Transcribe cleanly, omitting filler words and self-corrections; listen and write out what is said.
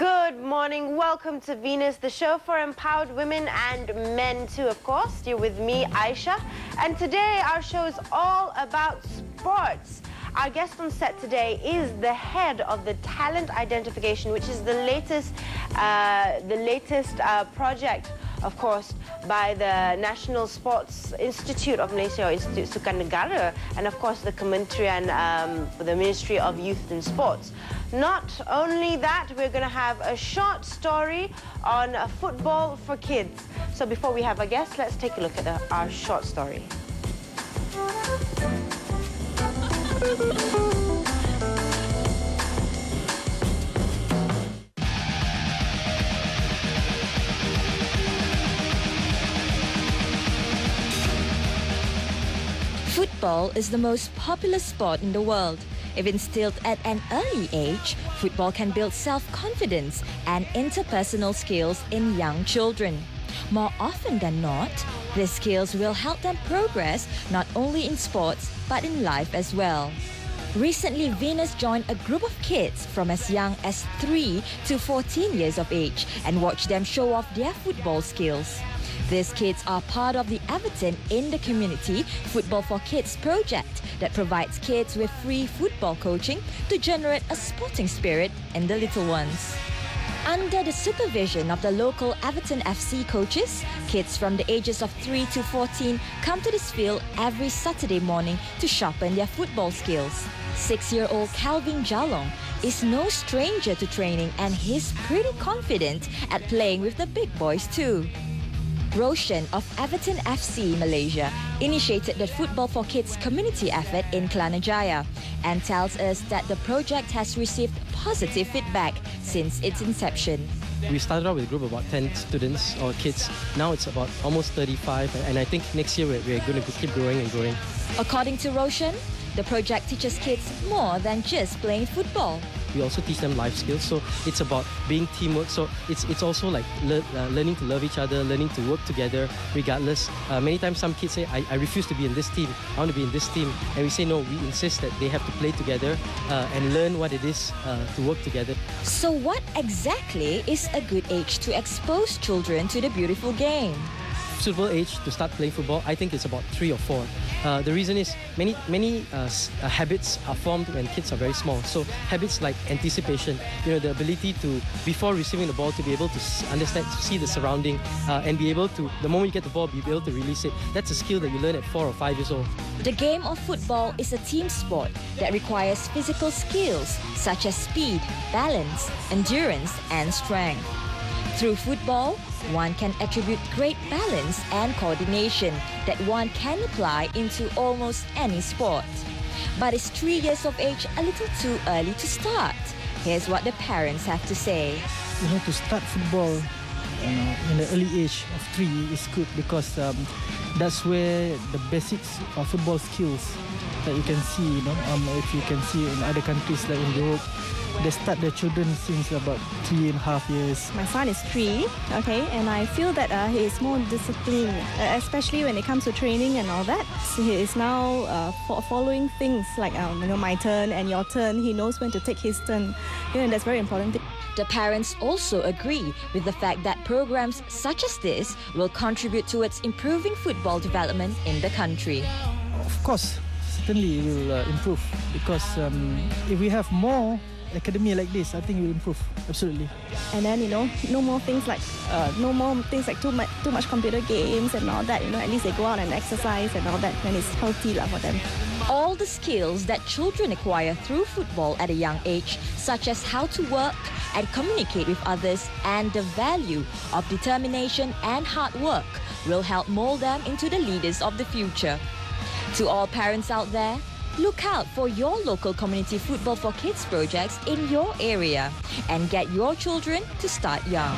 Good morning. Welcome to Venus, the show for empowered women and men too, of course. You're with me, Aisha. And today our show is all about sports. Our guest on set today is the head of the talent identification, which is the latest project, of course, by the National Sports Institute of Malaysia, or Institute Sukan Negara, and of course the Kementerian for the Ministry of Youth and Sports. Not only that, we're going to have a short story on football for kids. So before we have our guest, let's take a look at our short story. Football is the most popular sport in the world. If instilled at an early age, football can build self-confidence and interpersonal skills in young children. More often than not, these skills will help them progress not only in sports but in life as well. Recently, Venus joined a group of kids from as young as 3 to 14 years of age and watched them show off their football skills. These kids are part of the Everton in the Community Football for Kids project that provides kids with free football coaching to generate a sporting spirit in the little ones. Under the supervision of the local Everton FC coaches, kids from the ages of 3 to 14 come to this field every Saturday morning to sharpen their football skills. 6-year-old Calvin Jalong is no stranger to training, and he's pretty confident at playing with the big boys too. Roshan of Everton FC Malaysia initiated the Football for Kids community effort in Kelana Jaya and tells us that the project has received positive feedback since its inception. We started out with a group of about 10 students or kids. Now it's about almost 35, and I think next year we're going to keep growing and growing. According to Roshan, the project teaches kids more than just playing football. We also teach them life skills, so it's about being teamwork. So it's also like learning to love each other, learning to work together regardless. Many times some kids say, I refuse to be in this team, I want to be in this team. And we say no, we insist that they have to play together and learn what it is to work together. So what exactly is a good age to expose children to the beautiful game? Suitable age to start playing football, I think it's about 3 or 4. The reason is many habits are formed when kids are very small. So habits like anticipation, the ability to, before receiving the ball, to be able to understand, to see the surrounding, and be able to, the moment you get the ball, be able to release it. That's a skill that you learn at 4 or 5 years old. The game of football is a team sport that requires physical skills such as speed, balance, endurance, and strength. Through football, one can attribute great balance and coordination that one can apply into almost any sport. But is 3 years of age a little too early to start? Here's what the parents have to say. To start football in the early age of 3 is good because that's where the basics of football skills that you can see, if you can see in other countries like in Europe, they start their children since about 3.5 years. My son is 3, and I feel that he is more disciplined, especially when it comes to training and all that. So he is now following things like my turn and your turn. He knows when to take his turn, and that's very important. The parents also agree with the fact that programs such as this will contribute towards improving football development in the country. Of course, certainly it will improve because if we have more academy like this, I think it will improve absolutely. And then no more things like too much computer games and all that. At least they go out and exercise and all that, and it's healthy for them. All the skills that children acquire through football at a young age, such as how to work and communicate with others, and the value of determination and hard work, will help mold them into the leaders of the future. To all parents out there, look out for your local community Football for Kids projects in your area and get your children to start young.